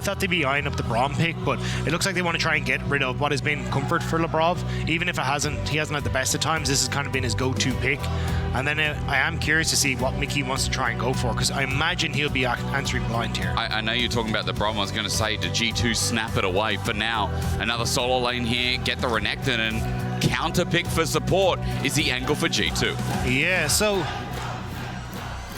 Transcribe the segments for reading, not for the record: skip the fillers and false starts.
thought they'd be eyeing up the Braum pick, but it looks like they want to try and get rid of what has been comfort for Lebrov. Even if he hasn't had the best of times, this has kind of been his go-to pick. And then I am curious to see what Mickey wants to try and go for, because I imagine he'll be answering blind here. I know you're talking about the Braum. I was going to say, did G2 snap it away? For now, another solo lane here, get the Renekton, and counter pick for support is the angle for G2. Yeah, so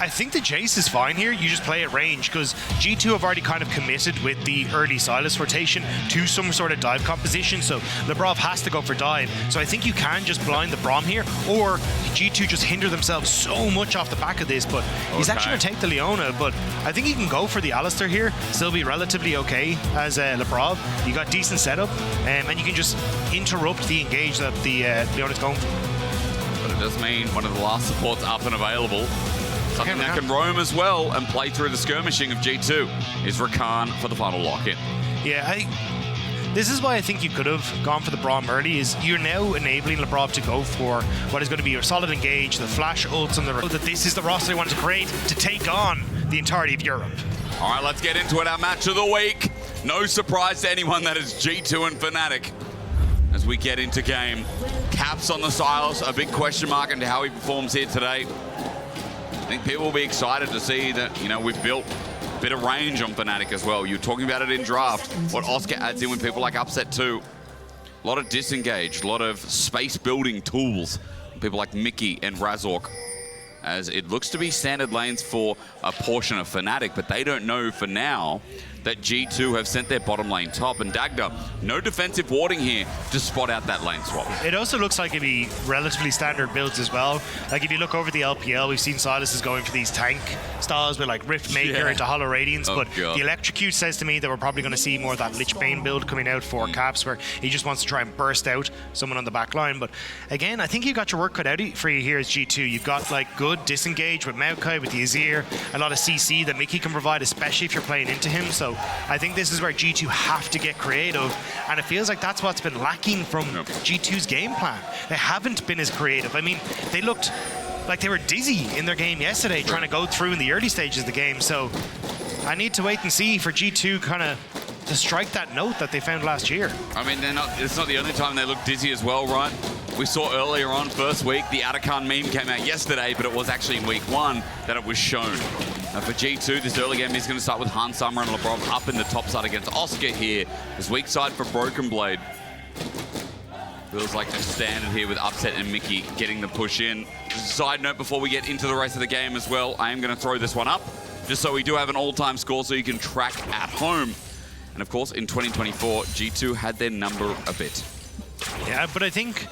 I think the Jace is fine here. You just play at range, because G2 have already kind of committed with the early Sylas rotation to some sort of dive composition, so Lebrov has to go for dive. So I think you can just blind the Braum here, or G2 just hinder themselves so much off the back of this, but he's actually going to take the Leona, but I think he can go for the Alistar here, still be relatively okay as Lebrov. You got decent setup, and you can just interrupt the engage that the Leona's going for. But it does mean one of the last supports up and available. Something that can roam as well and play through the skirmishing of G2 is Rakan for the final lock-in. Yeah, this is why I think you could have gone for the Braum early, is you're now enabling Lebrov to go for what is going to be your solid engage, the flash ults on the road, that this is the roster they want to create to take on the entirety of Europe. All right, let's get into it. Our match of the week. No surprise to anyone that is G2 and Fnatic. As we get into game, Caps on the Sylas, a big question mark into how he performs here today. I think people will be excited to see that, you know, we've built a bit of range on Fnatic as well. You're talking about it in draft. What Oscar adds in with people like Upset 2. A lot of disengage, a lot of space building tools. People like Mickey and Razork. As it looks to be standard lanes for a portion of Fnatic, but they don't know for now that G2 have sent their bottom lane top. And Dagda, no defensive warding here to spot out that lane swap. It also looks like it'd be relatively standard builds as well. Like if you look over the LPL, we've seen Sylas is going for these tank styles with like Rift Maker into Hollow Radiance, but the Electrocute says to me that we're probably going to see more of that Lich Bane build coming out for Caps, where he just wants to try and burst out someone on the back line. But again, I think you've got your work cut out for you here as G2. You've got like good disengage with Maokai, with the Azir, a lot of CC that Mickey can provide, especially if you're playing into him. So I think this is where G2 have to get creative, and it feels like that's what's been lacking from G2's game plan. They haven't been as creative. I mean, they looked like they were dizzy in their game yesterday trying to go through in the early stages of the game. So I need to wait and see for G2 kind of to strike that note that they found last year. I mean, it's not the only time they look dizzy as well, right? We saw earlier on, first week, the Atakan meme came out yesterday, but it was actually in week 1 that it was shown. For G2, this early game is going to start with Hans Summer and Lebrov up in the top side against Oscar here. His weak side for Broken Blade. Feels like they're standard here with Upset and Mickey getting the push in. Just a side note before we get into the rest of the game as well, I am going to throw this one up, just so we do have an all-time score so you can track at home. And of course, in 2024, G2 had their number a bit. Yeah, but I think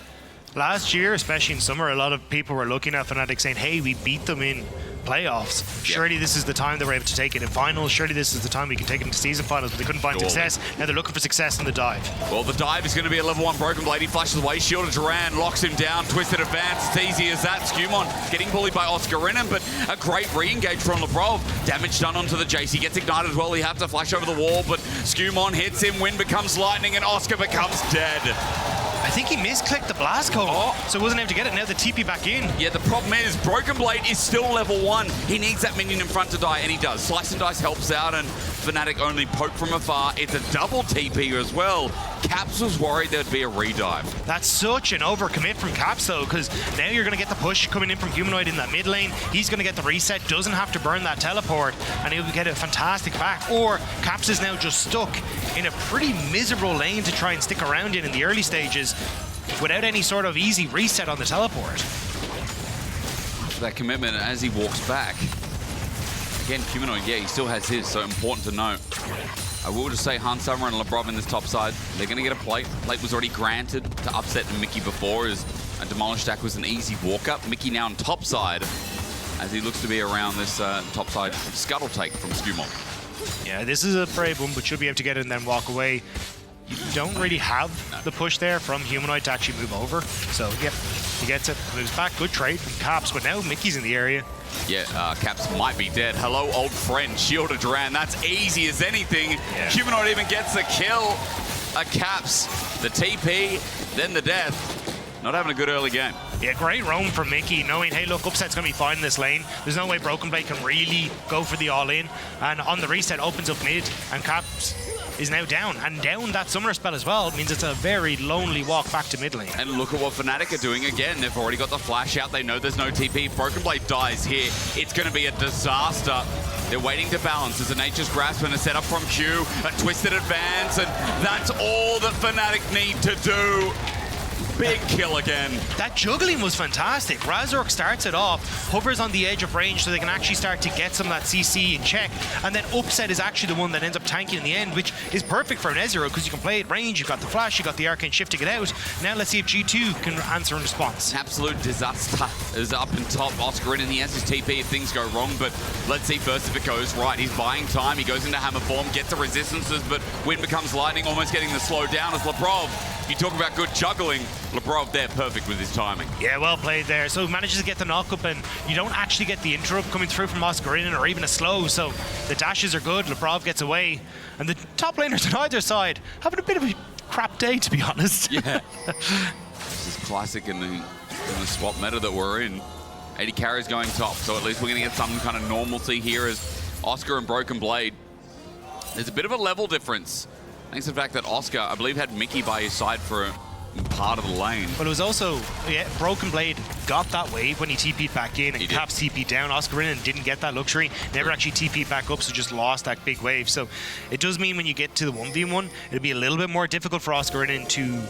last year, especially in summer, a lot of people were looking at Fnatic saying, hey, we beat them in playoffs. Surely this is the time they were able to take it in finals. Surely this is the time we can take it into season finals, but they couldn't find success. Now they're looking for success in the dive. Well, the dive is going to be a level 1 Broken Blade. He flashes away. Shield of Duran locks him down. Twisted advance. It's easy as that. Skumon getting bullied by Oscar Renan, but a great re-engage from Lebrov. Damage done onto the Jace. He gets ignited as well. He has to flash over the wall, but Skumon hits him. Wind becomes lightning, and Oscar becomes dead. I think he misclicked the blast code, so he wasn't able to get it. Now the TP back in. Yeah, the problem is Broken Blade is still level 1. He needs that minion in front to die, and he does. Slice and Dice helps out, and Fnatic only poke from afar. It's a double TP as well. Caps was worried there'd be a redive. That's such an overcommit from Caps, though, because now you're going to get the push coming in from Humanoid in that mid lane. He's going to get the reset, doesn't have to burn that teleport, and he'll get a fantastic back. Or Caps is now just stuck in a pretty miserable lane to try and stick around in the early stages without any sort of easy reset on the teleport. After that commitment, as he walks back, again, Humanoid, yeah, he still has his, so important to note. I will just say Hans Summer and Lebrov in this top side, they're going to get a plate. Plate was already granted to Upset and Mickey before, as a Demolish Stack was an easy walk-up. Mickey now on top side, as he looks to be around this top side scuttle take from Skumon. Yeah, this is a brave one, but should be able to get it and then walk away. You don't really have the push there from Humanoid to actually move over. So, yeah, he gets it, moves back. Good trade from Caps, but now Mickey's in the area. Yeah, Caps might be dead. Hello, old friend. Shield of Duran. That's easy as anything. Humanoid even gets the kill. Caps, the TP, then the death. Not having a good early game. Yeah, great roam from Mickey, knowing, hey, look, Upset's going to be fine in this lane. There's no way Broken Blade can really go for the all-in. And on the reset, opens up mid, and Caps is now down. And down that summoner spell as well means it's a very lonely walk back to mid lane. And look at what Fnatic are doing again. They've already got the flash out. They know there's no TP. If Broken Blade dies here, it's going to be a disaster. They're waiting to balance. There's a Nature's Grasp and a setup from Q, a twisted advance, and that's all that Fnatic need to do. Big kill again. That juggling was fantastic. Razork starts it off, hovers on the edge of range so they can actually start to get some of that CC in check, and then Upset is actually the one that ends up tanking in the end, which is perfect for an Ezreal because you can play at range, you've got the flash, you've got the arcane shift to get out. Now let's see if G2 can answer in response. Absolute disaster is up and top. Oscar in, and he has his TP if things go wrong, but let's see first if it goes right. He's buying time. He goes into hammer form, gets the resistances, but Wind becomes lightning, almost getting the slow down as Lebrov. You talk about good juggling. Lebrov there, perfect with his timing. Yeah, well played there. So he manages to get the knock-up, and you don't actually get the interrupt coming through from Oscar in or even a slow, so the dashes are good. Lebrov gets away, and the top laners on either side having a bit of a crap day, to be honest. Yeah. This is classic in the swap meta that we're in. 80 carries going top, so at least we're going to get some kind of normalcy here as Oscar and Broken Blade. There's a bit of a level difference. Thanks to the fact that Oscar, I believe, had Mickey by his side for a part of the lane. But it was also, yeah, Broken Blade got that wave when he TP'd back in, and Caps TP'd down. Oscar in and didn't get that luxury. Never actually TP'd back up, so just lost that big wave. So it does mean when you get to the 1v1, it'll be a little bit more difficult for Oscar in to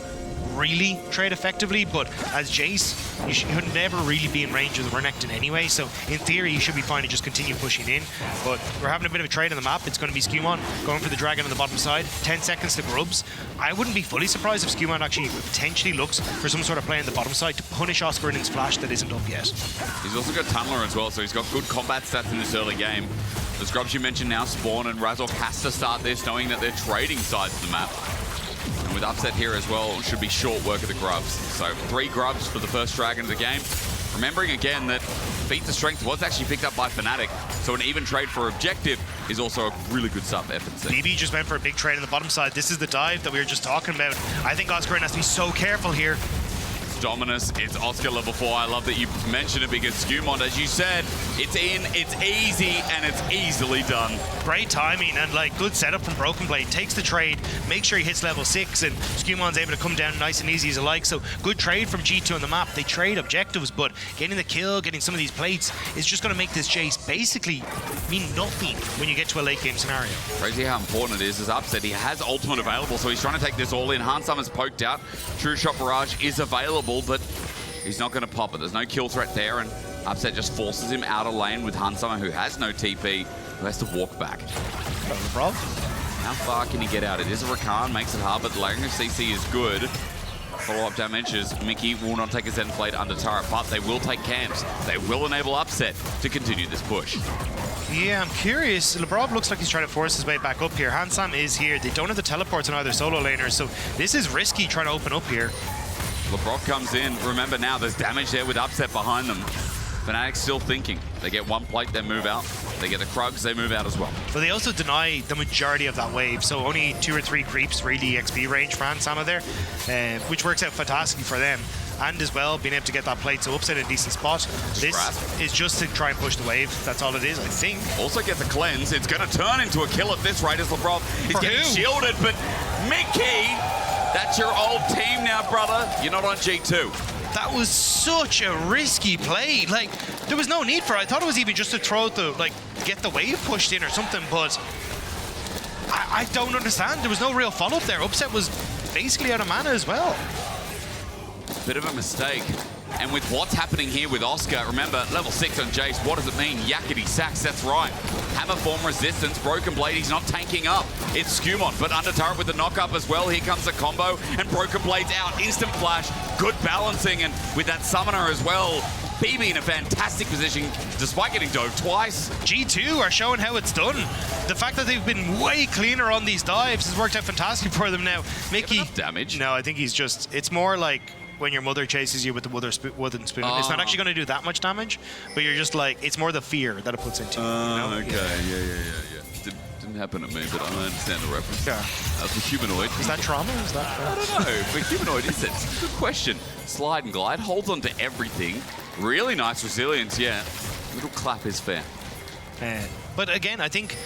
really trade effectively, but as Jace, you should never really be in range of the Renekton anyway, so in theory you should be fine to just continue pushing in. But we're having a bit of a trade on the map. It's going to be Skewmon going for the dragon on the bottom side, 10 seconds to Grubs. I wouldn't be fully surprised if Skewmon actually potentially looks for some sort of play on the bottom side to punish Oscar in his flash that isn't up yet. He's also got Tunneler as well, so he's got good combat stats in this early game. The Scrubs you mentioned now spawn, and Razork has to start this knowing that they're trading sides of the map. And with Upset here as well, it should be short work of the Grubs. So 3 Grubs for the first dragon of the game. Remembering again that Feat the Strength was actually picked up by Fnatic, so an even trade for objective is also a really good sub for FNC. BB just went for a big trade on the bottom side. This is the dive that we were just talking about. I think Oscar has to be so careful here. Dominus, it's Oscar level 4. I love that you mentioned it because Skewmon, as you said, it's in, it's easy, and it's easily done. Great timing and like good setup from Broken Blade. Takes the trade, makes sure he hits level 6, and Skewmon's able to come down nice and easy as a like. So good trade from G2 on the map. They trade objectives, but getting the kill, getting some of these plates is just going to make this Jace basically mean nothing when you get to a late game scenario. Crazy how important it is. As Upset, he has ultimate available, so he's trying to take this all in. Hans Summer's poked out. True Shot Barrage is available, but he's not going to pop it. There's no kill threat there, and Upset just forces him out of lane with Hansama, who has no TP, who has to walk back. How far can he get out? It is a Rakan, makes it hard, but the layering of CC is good. Follow-up damage is Mickey will not take a Zen Blade under turret, but they will take camps. They will enable Upset to continue this push. Yeah, I'm curious. Lebrov looks like he's trying to force his way back up here. Hansam is here. They don't have the teleports on either solo laners, so this is risky trying to open up here. Lebrov comes in. Remember now, there's damage there with Upset behind them. Fnatic's still thinking. They get one plate, they move out. They get the Krugs, they move out as well. But they also deny the majority of that wave, so only 2 or 3 creeps really XP range for Hansama there, which works out fantastically for them. And as well, being able to get that plate so Upset in a decent spot. This is just to try and push the wave. That's all it is, I think. Also gets a cleanse. It's going to turn into a kill at this rate as Lebrov is getting shielded, but Mickey, that's your old team now, brother. You're not on G2. That was such a risky play. Like, there was no need for it. I thought it was even just to throw the, like, get the wave pushed in or something, but I don't understand. There was no real follow-up there. Upset was basically out of mana as well. Bit of a mistake. And with what's happening here with Oscar, remember, level 6 on Jace, what does it mean? Yakety sacks, that's right. Hammer form resistance, Broken Blade, he's not tanking up. It's Skewmon, but under turret with the knock-up as well. Here comes the combo, and Broken Blade's out. Instant flash, good balancing, and with that summoner as well. BB in a fantastic position, despite getting dove twice. G2 are showing how it's done. The fact that they've been way cleaner on these dives has worked out fantastic for them now. Mickey, enough damage? No, I think he's just, it's more like when your mother chases you with the wooden spoon. Oh. It's not actually going to do that much damage, but you're just like, it's more the fear that it puts into you. You know? Okay, yeah. Didn't didn't happen to me, but I understand the reference. Yeah. For humanoid. Is that trauma? Is that? I don't know. For humanoid, is it? It's a good question. Slide and glide, holds on to everything. Really nice resilience, yeah. Little clap is fair. But again, I think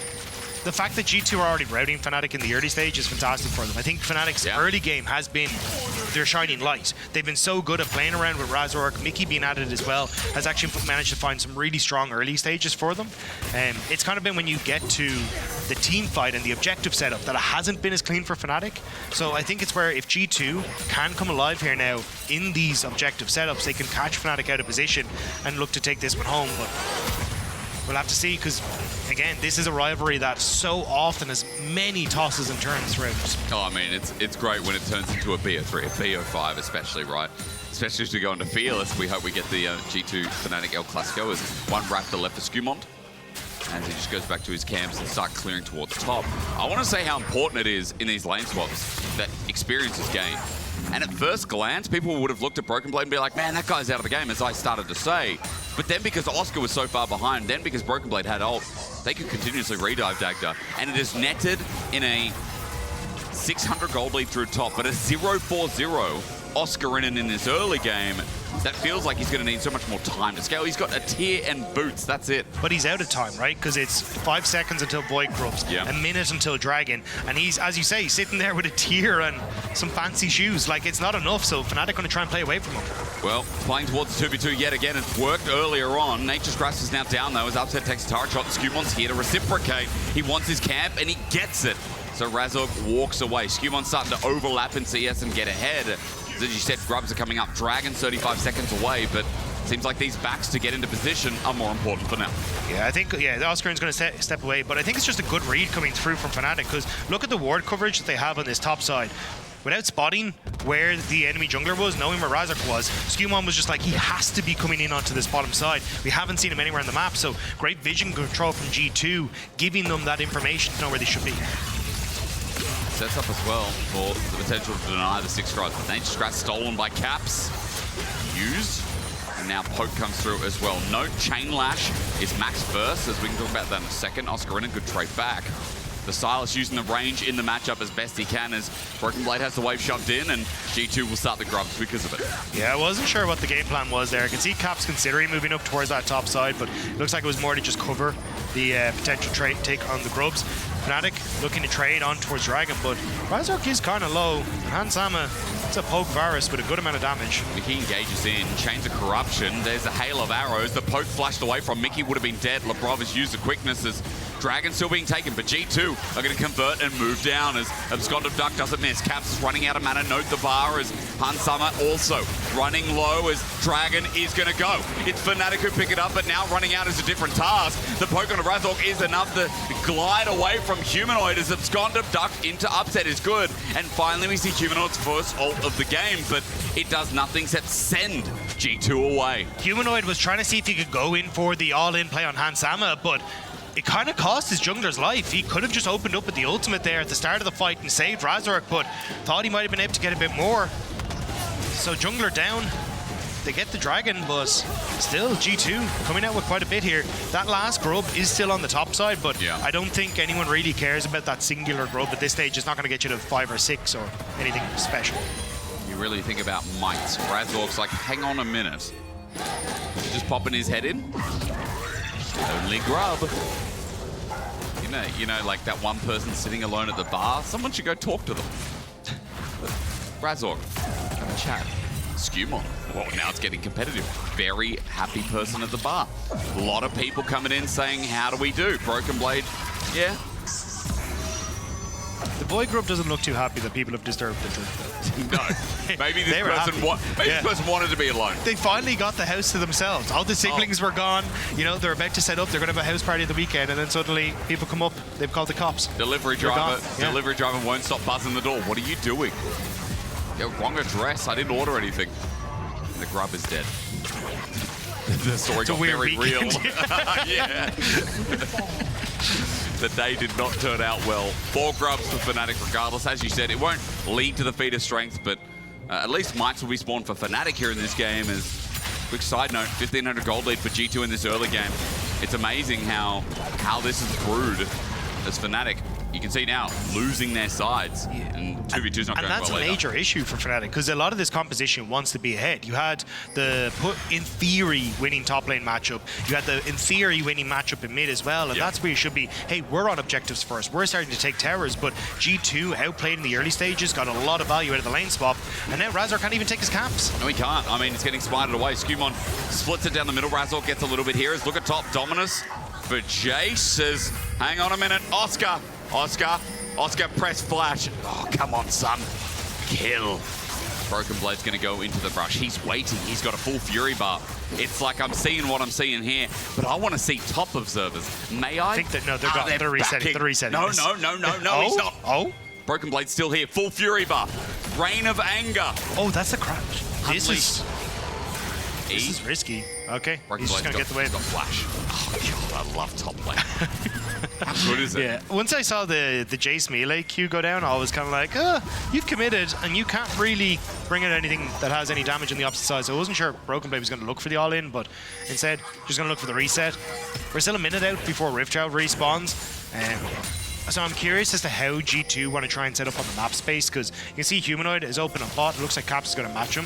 the fact that G2 are already routing Fnatic in the early stage is fantastic for them. I think Fnatic's early game has been their shining light. They've been so good at playing around with Razork. Mickey being at it as well has actually managed to find some really strong early stages for them. It's kind of been when you get to the team fight and the objective setup that it hasn't been as clean for Fnatic. So I think it's where if G2 can come alive here now in these objective setups, they can catch Fnatic out of position and look to take this one home. But we'll have to see, because, again, this is a rivalry that so often has many tosses and turns throughout. Oh, I mean, it's great when it turns into a BO3, a BO5 especially, right? Especially as we go into Fearless. We hope we get the G2 Fnatic El Clasico as one Raptor left for Skumont, as he just goes back to his camps and start clearing towards the top. I want to say how important it is in these lane swaps that experience is gained. And at first glance, people would have looked at Broken Blade and be like, man, that guy's out of the game, as I started to say. But then because Oscar was so far behind, then because Broken Blade had ult, they could continuously redive Dagda. And it is netted in a 600 gold lead through top, but a 0-4-0 Oscar in this early game. That feels like he's going to need so much more time to scale. He's got a tier and boots, that's it. But he's out of time, right? Because it's 5 seconds until Void Grubs, a minute until Dragon, and he's, as you say, he's sitting there with a tier and some fancy shoes. Like, it's not enough, so Fnatic going to try and play away from him. Well, playing towards the 2v2 yet again. It's worked earlier on. Nature's Grasp is now down, though, as Upset takes a turret shot. Skumont's here to reciprocate. He wants his camp, and he gets it. So Razork walks away. Skumont's starting to overlap in CS and get ahead. As you said, Grubs are coming up. Dragon's 35 seconds away, but seems like these backs to get into position are more important for now. Yeah, I think, the Oscarin's going to step away, but I think it's just a good read coming through from Fnatic, because look at the ward coverage that they have on this top side. Without spotting where the enemy jungler was, knowing where Razork was, Skumont was just like, he has to be coming in onto this bottom side. We haven't seen him anywhere on the map, so great vision control from G2, giving them that information to know where they should be. Sets up as well for the potential to deny the 6 tries. But Nature's Grasp stolen by Caps. Used. And now Poke comes through as well. No Chain Lash is max first, as we can talk about that in a second. Oscar in a good trade back. The Silas using the range in the matchup as best he can, as Broken Blade has the wave shoved in, and G2 will start the Grubs because of it. Yeah, I wasn't sure what the game plan was there. I can see Caps considering moving up towards that top side, but it looks like it was more to just cover the potential trade take on the Grubs. Fnatic looking to trade on towards Dragon, but Razork is kind of low. Hansama, it's a poke Varus with a good amount of damage. Mickey engages in, Chains of Corruption. There's a hail of arrows. The poke flashed away from Mickey would have been dead. Lebrov has used the quickness as Dragon still being taken, but G2 are going to convert and move down as Absconded Duck doesn't miss. Caps is running out of mana. Note the bar as Hansama also running low as Dragon is going to go. It's Fnatic who pick it up, but now running out is a different task. The poke on the Razork is enough to glide away from Humanoid as Absconded Duck into Upset is good. And finally we see Humanoid's first ult of the game, but it does nothing except send G2 away. Humanoid was trying to see if he could go in for the all-in play on Hansama, but it kind of cost his jungler's life. He could have just opened up with the ultimate there at the start of the fight and saved Razork, but thought he might have been able to get a bit more. So jungler down. They get the Dragon, but still G2 coming out with quite a bit here. That last grub is still on the top side, but I don't think anyone really cares about that singular grub at this stage. It's not going to get you to 5 or 6 or anything special. You really think about mites. Razork's like, hang on a minute. He's just popping his head in. Only grub. You know, like that one person sitting alone at the bar. Someone should go talk to them. Razork, have a chat. Skumont. Well, now it's getting competitive. Very happy person at the bar. A lot of people coming in saying, how do we do? Broken Blade, yeah. The boy grub doesn't look too happy that people have disturbed it. No. Maybe this person wanted to be alone. They finally got the house to themselves. All the siblings were gone. You know, they're about to set up. They're going to have a house party at the weekend, and then suddenly people come up. They've called the cops. Delivery driver won't stop buzzing the door. What are you doing? Yo, wrong address. I didn't order anything. The grub is dead. The story got very real. Yeah. The day did not turn out well. 4 grubs for Fnatic regardless. As you said, it won't lead to the feat of strength, but at least mites will be spawned for Fnatic here in this game. As quick side note, 1,500 gold lead for G2 in this early game. It's amazing how this is brewed as Fnatic, you can see now, losing their sides. Yeah. And 2v2's not going well. And that's a major issue for Fnatic, because a lot of this composition wants to be ahead. You had the, in theory, winning top lane matchup. You had the, in theory, winning matchup in mid as well. And that's where you should be, hey, we're on objectives first. We're starting to take towers, but G2, outplayed in the early stages, got a lot of value out of the lane swap. And now Razor can't even take his camps. No, he can't. I mean, it's getting smited away. Skumon splits it down the middle. Razor gets a little bit here. Look at top. Dominus for Jace says, hang on a minute. Oscar, press flash. Oh, come on, son. Kill. Broken Blade's going to go into the brush. He's waiting. He's got a full Fury bar. It's like I'm seeing what I'm seeing here, but I want to see top observers. May I? I think that, no, they're resetting. They're resetting. No, this. no, he's not. Oh? Broken Blade's still here. Full Fury bar. Reign of Anger. Oh, that's a crash. This is risky. Okay, Broken he's just going to get the wave. Got flash. Oh, God, I love top lane. How good is it? Yeah, once I saw the Jace melee queue go down, I was kind of like, you've committed, and you can't really bring in anything that has any damage on the opposite side. So I wasn't sure Broken Blade was going to look for the all-in, but instead, just going to look for the reset. We're still a minute out before Riftchild respawns. So I'm curious as to how G2 want to try and set up on the map space, because you can see Humanoid is open on bot. It looks like Caps is going to match him.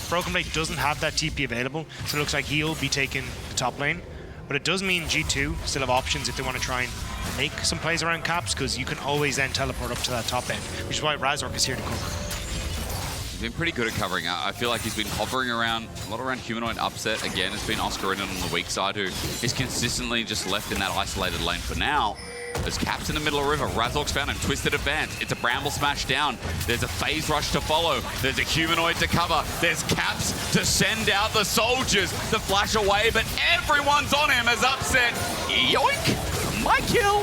Broken Blade doesn't have that TP available, so it looks like he'll be taking the top lane. But it does mean G2 still have options if they want to try and make some plays around Caps, because you can always then teleport up to that top end, which is why Razork is here to cover. He's been pretty good at covering. I feel like he's been hovering around, a lot around Humanoid upset. Again, it's been Oscar in on the weak side, who is consistently just left in that isolated lane for now. There's Caps in the middle of the river. Razork's found him. Twisted advance. It's a Bramble smash down. There's a phase rush to follow. There's a Humanoid to cover. There's Caps to send out the soldiers to flash away, but everyone's on him as upset. Yoink! My kill!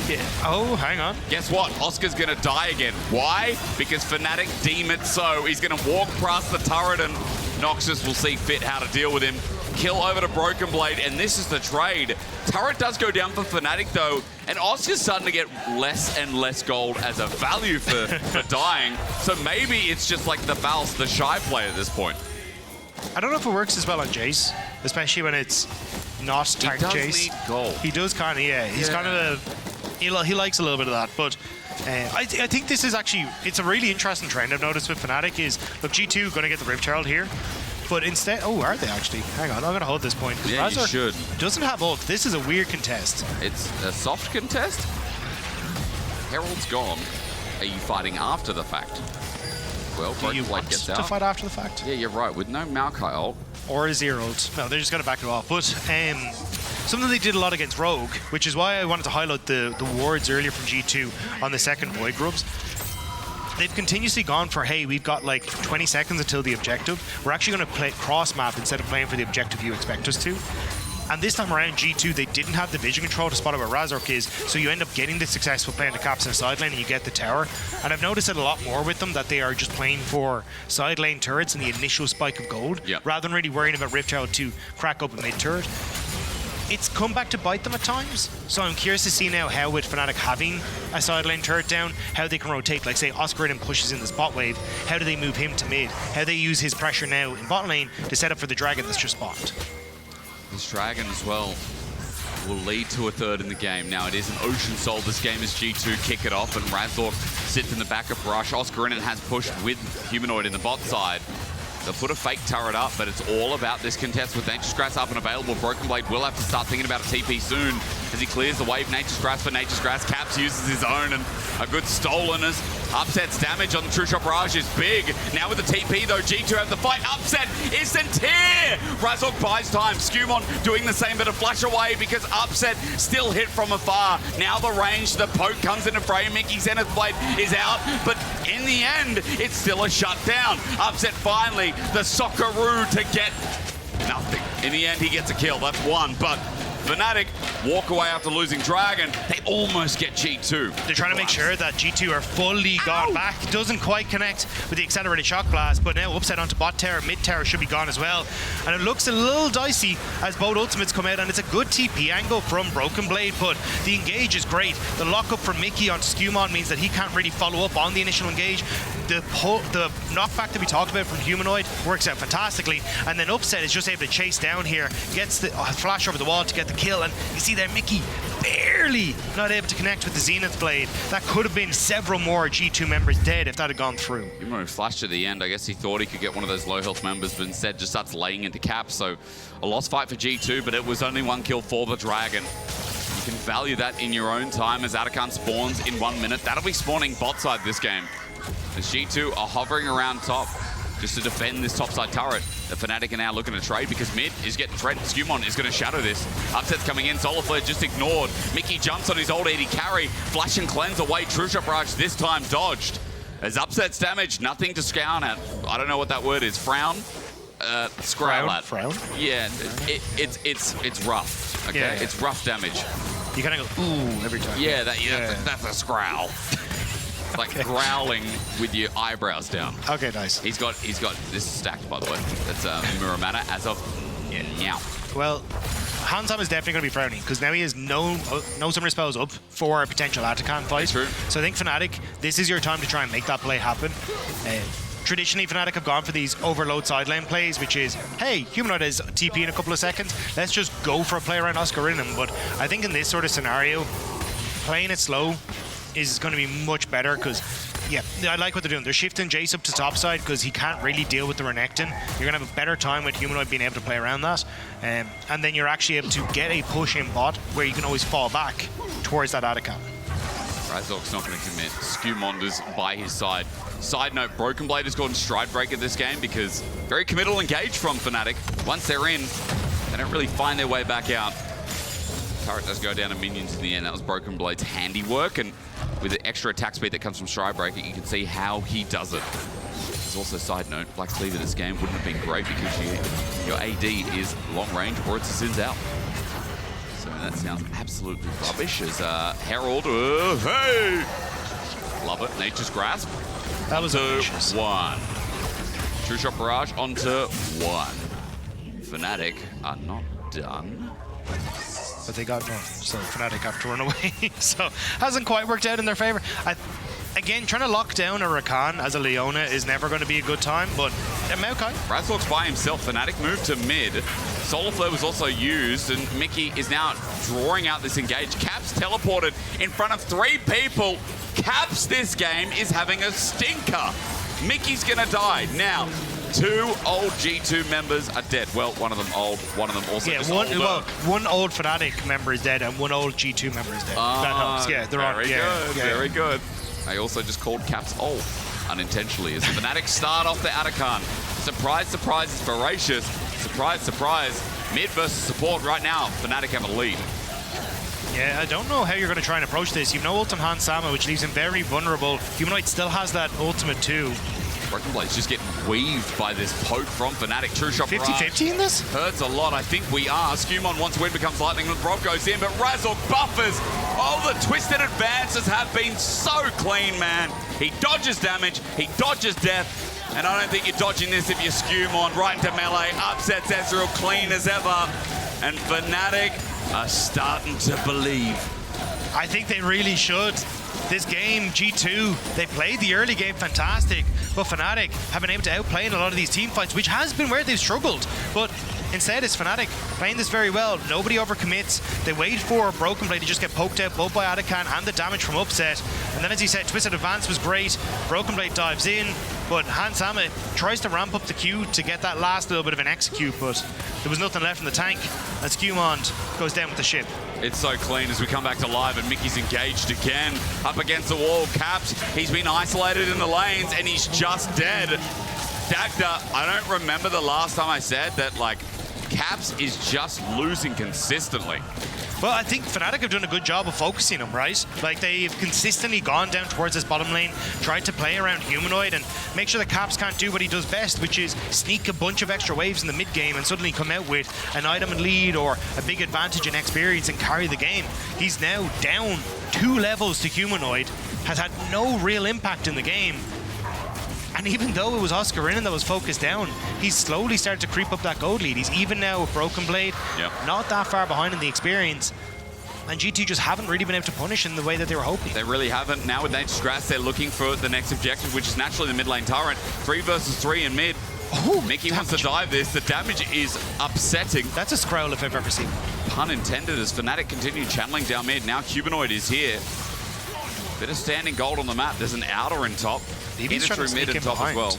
Yeah. Oh, hang on. Guess what? Oscar's going to die again. Why? Because Fnatic deem it so. He's going to walk past the turret, and Noxus will see fit how to deal with him. Kill over to Broken Blade, and this is the trade. Turret does go down for Fnatic, though, and Oscar's starting to get less and less gold as a value for dying. So maybe it's just like the Vals, the shy play at this point. I don't know if it works as well on Jace, especially when it's not tank Jace. He does need gold. He does kind of, yeah. He's kind of he likes a little bit of that, but I think this is actually, it's a really interesting trend I've noticed with Fnatic is, look, G2 going to get the Riftchild here. But instead, oh, are they actually? Hang on, I'm going to hold this point. Yeah, Razor you should. Doesn't have ult. This is a weird contest. It's a soft contest? Herald's gone. Are you fighting after the fact? Well, Broken Blade gets out. To fight after the fact? Yeah, you're right. With no Maokai ult. Or a zero ult. No, they're just going to back it off. But something they did a lot against Rogue, which is why I wanted to highlight the wards earlier from G2 on the second Void Grubs. They've continuously gone for, hey, we've got like 20 seconds until the objective. We're actually going to play cross-map instead of playing for the objective you expect us to. And this time around, G2, they didn't have the vision control to spot out where Razork is, so you end up getting the successful playing the Caps in the side lane and you get the tower. And I've noticed it a lot more with them, that they are just playing for side lane turrets and the initial spike of gold, rather than really worrying about Riftchild to crack up a mid-turret. It's come back to bite them at times, so I'm curious to see now how, with Fnatic having a side lane turret down, how they can rotate. Like, say, Oscar in and pushes in the spot wave, how do they move him to mid? How they use his pressure now in bot lane to set up for the Dragon that's just spawned? This Dragon as well will lead to a third in the game. Now, it is an Ocean Soul. This game is G2 kick it off, and Razork sits in the back of Brush. Oscar in and has pushed with Humanoid in the bot side. They'll put a fake turret up, but it's all about this contest with Nature's Grass up and available. Broken Blade will have to start thinking about a TP soon as he clears the wave. Nature's Grass for Nature's Grass. Caps uses his own, and a good stolen as Upset's damage on the True Shot Barrage is big. Now with the TP, though, G2 have the fight. Upset is Santir! Razork buys time. Skumon doing the same, but a flash away because Upset still hit from afar. Now the range, the poke comes into frame. Mickey's Zenith Blade is out, but in the end, it's still a shutdown. Upset finally, the Socceroo to get nothing. In the end, he gets a kill. That's one, but Fnatic walk away after losing Dragon. They almost get G2. They're trying to make sure that G2 are fully gone back. Doesn't quite connect with the accelerated shock blast, but now upside onto bot tower. Mid tower should be gone as well. And it looks a little dicey as both ultimates come out, and it's a good TP angle from Broken Blade, but the engage is great. The lockup from Mickey on Skumon means that he can't really follow up on the initial engage. The knockback that we talked about from Humanoid works out fantastically, and then Upset is just able to chase down here, gets the flash over the wall to get the kill, and you see there Mickey barely not able to connect with the Zenith Blade. That could have been several more G2 members dead if that had gone through. Humanoid flashed at the end. I guess he thought he could get one of those low health members, but instead just starts laying into Caps. So a lost fight for G2, but it was only 1 kill for the Dragon. You can value that in your own time as Atakan spawns in 1 minute. That'll be spawning bot side this game. As G2 are hovering around top just to defend this topside turret. The Fnatic are now looking to trade because mid is getting threatened. Skumon is going to shadow this. Upset's coming in. Solar Flare just ignored. Mickey jumps on his old AD carry. Flash and cleanse away. True Shot Barrage this time dodged. As Upset's damage, nothing to scowl at. I don't know what that word is. Frown? Scrowl at. Frown? Yeah, it's rough. Okay, Yeah. it's rough damage. You kind of go, ooh, every time. Yeah, that's a scrowl. Like growling with your eyebrows down. Okay, nice. He's got this is stacked, by the way. That's Muramana as of now. Well, Hansam is definitely going to be frowning because now he has no summoner spells up for a potential Atakan fight. True. So I think Fnatic, this is your time to try and make that play happen. Traditionally, Fnatic have gone for these overload side lane plays, which is, hey, Humanoid has TP in a couple of seconds. Let's just go for a play around Oscar in him. But I think in this sort of scenario, playing it slow is going to be much better because, yeah, I like what they're doing. They're shifting Jace up to top side because he can't really deal with the Renekton. You're going to have a better time with Humanoid being able to play around that. And then you're actually able to get a push in bot where you can always fall back towards that Atakan. Razork's not going to commit. Skumonder's by his side. Side note, Broken Blade has gone stride breaker this game because very committal engage from Fnatic. Once they're in, they don't really find their way back out. Turret does go down to minions in the end. That was Broken Blade's handiwork, and with the extra attack speed that comes from stride breaker, you can see how he does it. There's also, side note, Black Cleaver this game wouldn't have been great because your AD is long range or it's a Sins out. So that sounds absolutely rubbish as Herald, hey! Love it, Nature's Grasp. That was onto 1. True Shot Barrage onto 1. Fnatic are not done. But they got north, so Fnatic have to run away. So hasn't quite worked out in their favor. Again, trying to lock down a Rakan as a Leona is never going to be a good time, but Maokai. Razork's by himself. Fnatic moved to mid. Solar Flare was also used, and Mickey is now drawing out this engage. Caps teleported in front of 3 people. Caps this game is having a stinker. Mickey's gonna die. Now, 2 old G2 members are dead. Well, one of them old, one of them also just older. Well, one old Fnatic member is dead and one old G2 member is dead. That helps. Yeah, they're very good. Very good. I also just called Caps old unintentionally as the Fnatic start off the Atakan. Surprise, surprise, it's voracious. Surprise, surprise. Mid versus support right now. Fnatic have a lead. Yeah, I don't know how you're going to try and approach this. You've no ult on Han Sama, which leaves him very vulnerable. Humanoid still has that ultimate too. Broken Blade's just getting weaved by this poke from Fnatic. True Shot Barrage. 50-50 in this? Hurts a lot. I think we are. Skumon once win becomes lightning when Rob goes in, but Razork buffers. Oh, the twisted advances have been so clean, man. He dodges damage. He dodges death. And I don't think you're dodging this if you're Skumon. Right into melee. Upsets Ezreal clean as ever. And Fnatic are starting to believe. I think they really should. This game, G2, they played the early game fantastic, but Fnatic have been able to outplay in a lot of these team fights, which has been where they've struggled. But instead, it's Fnatic playing this very well. Nobody overcommits. They wait for Broken Blade to just get poked out both by Atakan and the damage from Upset. And then, as you said, Twisted Advance was great. Broken Blade dives in, but Han Sama tries to ramp up the Q to get that last little bit of an execute, but there was nothing left in the tank, and Skumon goes down with the ship. It's so clean as we come back to live and Mickey's engaged again. Up against the wall, Caps. He's been isolated in the lanes and he's just dead. Dagda, I don't remember the last time I said that, like, Caps is just losing consistently. Well, I think Fnatic have done a good job of focusing him, right? Like, they've consistently gone down towards this bottom lane, tried to play around Humanoid and make sure that Caps can't do what he does best, which is sneak a bunch of extra waves in the mid game and suddenly come out with an item and lead or a big advantage in experience and carry the game. He's now down 2 levels to Humanoid, has had no real impact in the game. And even though it was Oscar Rinnan that was focused down, he's slowly started to creep up that gold lead. He's even now with Broken Blade, not that far behind in the experience. And G2 just haven't really been able to punish in the way that they were hoping. They really haven't. Now with Nature's Grass, they're looking for the next objective, which is naturally the mid lane turret. 3 versus 3 in mid. Oh, Mickey wants to dive this. The damage is upsetting. That's a scroll if I've ever seen. Pun intended as Fnatic continue channeling down mid. Now Humanoid is here. Bit of standing gold on the map. There's an outer in top. He's trying to sneak mid and top behind, as well.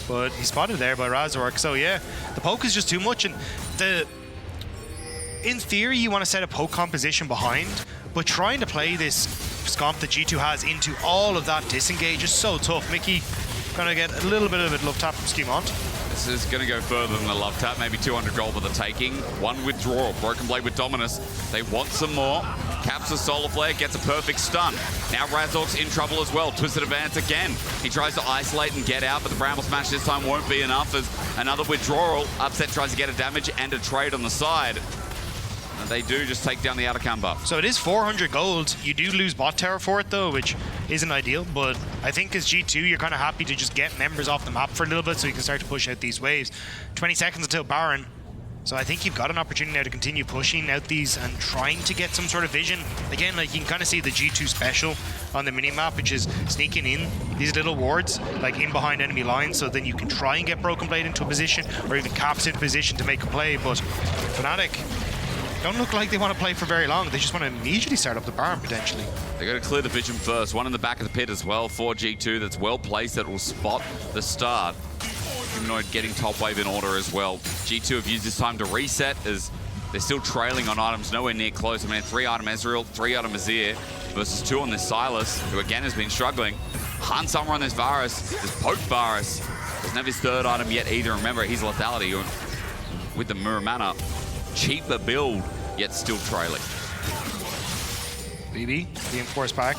But he's spotted there by Razork. So yeah, the poke is just too much. And in theory, you want to set a poke composition behind, but trying to play this scomp that G2 has into all of that disengage is so tough. Mickey gonna get a little bit of a love tap from Skimont. This is going to go further than the love tap. Maybe 200 gold for the taking. One withdrawal. Broken Blade with Dominus. They want some more. Caps a Solar Flare, gets a perfect stun. Now Razork's in trouble as well. Twisted Advance again. He tries to isolate and get out, but the Bramble Smash this time won't be enough as another withdrawal. Upset tries to get a damage and a trade on the side. And they do just take down the outer cam buff. So it is 400 gold. You do lose bot tower for it though, which isn't ideal, but I think as G2, you're kind of happy to just get members off the map for a little bit so you can start to push out these waves. 20 seconds until Baron. So I think you've got an opportunity now to continue pushing out these and trying to get some sort of vision. Again, like you can kind of see the G2 special on the minimap, which is sneaking in these little wards, like in behind enemy lines, so then you can try and get Broken Blade into a position or even Caps in position to make a play. But Fnatic don't look like they want to play for very long. They just want to immediately start up the Baron potentially. They got to clear the vision first. One in the back of the pit as well for G2 that's well placed that will spot the start. Humanoid getting top wave in order as well. G2 have used this time to reset as they're still trailing on items nowhere near close. I mean, 3-item Ezreal, 3-item Azir versus 2 on this Silas, who again has been struggling. Hunt somewhere on this Varus, this poke Varus. Doesn't have his 3rd item yet either. Remember, he's lethality with the Mirror Mana. Cheaper build, yet still trailing. BB being forced back.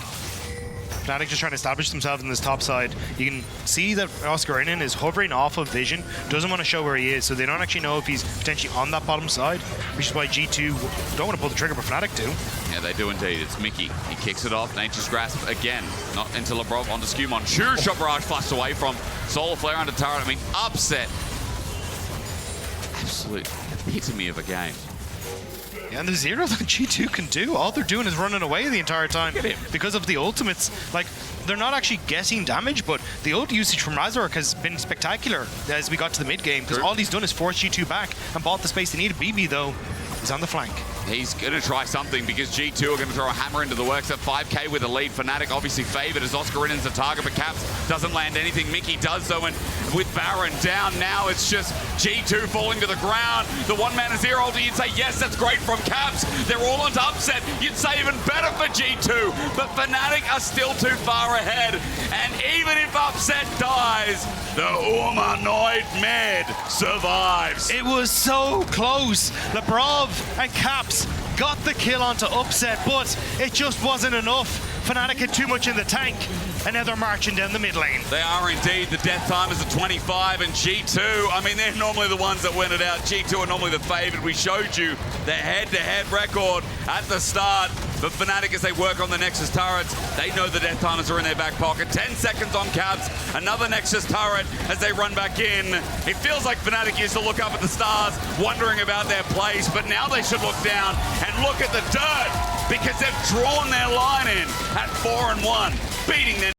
Fnatic just trying to establish themselves in this top side. You can see that Oscarinin is hovering off of vision, doesn't want to show where he is, so they don't actually know if he's potentially on that bottom side, which is why G2 don't want to pull the trigger, but Fnatic do. Yeah, they do indeed. It's Mickey. He kicks it off. Nature's Grasp again. Not into Labrov, onto Skewmon. Sure shot barrage flushed away from Solar Flare under turret. I mean, upset. Absolute epitome of a game. Yeah, and the zero that G2 can do, all they're doing is running away the entire time because of the ultimates. Like, they're not actually guessing damage, but the ult usage from Razork has been spectacular as we got to the mid game, because all he's done is force G2 back and bought the space they needed. BB, though, is on the flank. He's going to try something because G2 are going to throw a hammer into the works at 5k with a lead. Fnatic obviously favored as Oscarinen's the target, but Caps doesn't land anything. Mickey does so, and with Baron down now, it's just G2 falling to the ground. The one-man Azir ulti, you'd say, yes, that's great from Caps. They're all onto Upset. You'd say even better for G2, but Fnatic are still too far ahead. And even if Upset dies, the humanoid mid survives. It was so close. Labrov and Caps got the kill onto Upset, but it just wasn't enough. Fnatic had too much in the tank, and now they're marching down the mid lane. They are indeed. The death time is at 25, and G2, I mean, they're normally the ones that win it out. G2 are normally the favored. We showed you the head-to-head record at the start. But Fnatic, as they work on the Nexus turrets, they know the death timers are in their back pocket. 10 seconds on Caps, another Nexus turret as they run back in. It feels like Fnatic used to look up at the stars, wondering about their place, but now they should look down and look at the dirt, because they've drawn their line in at 4-1, beating their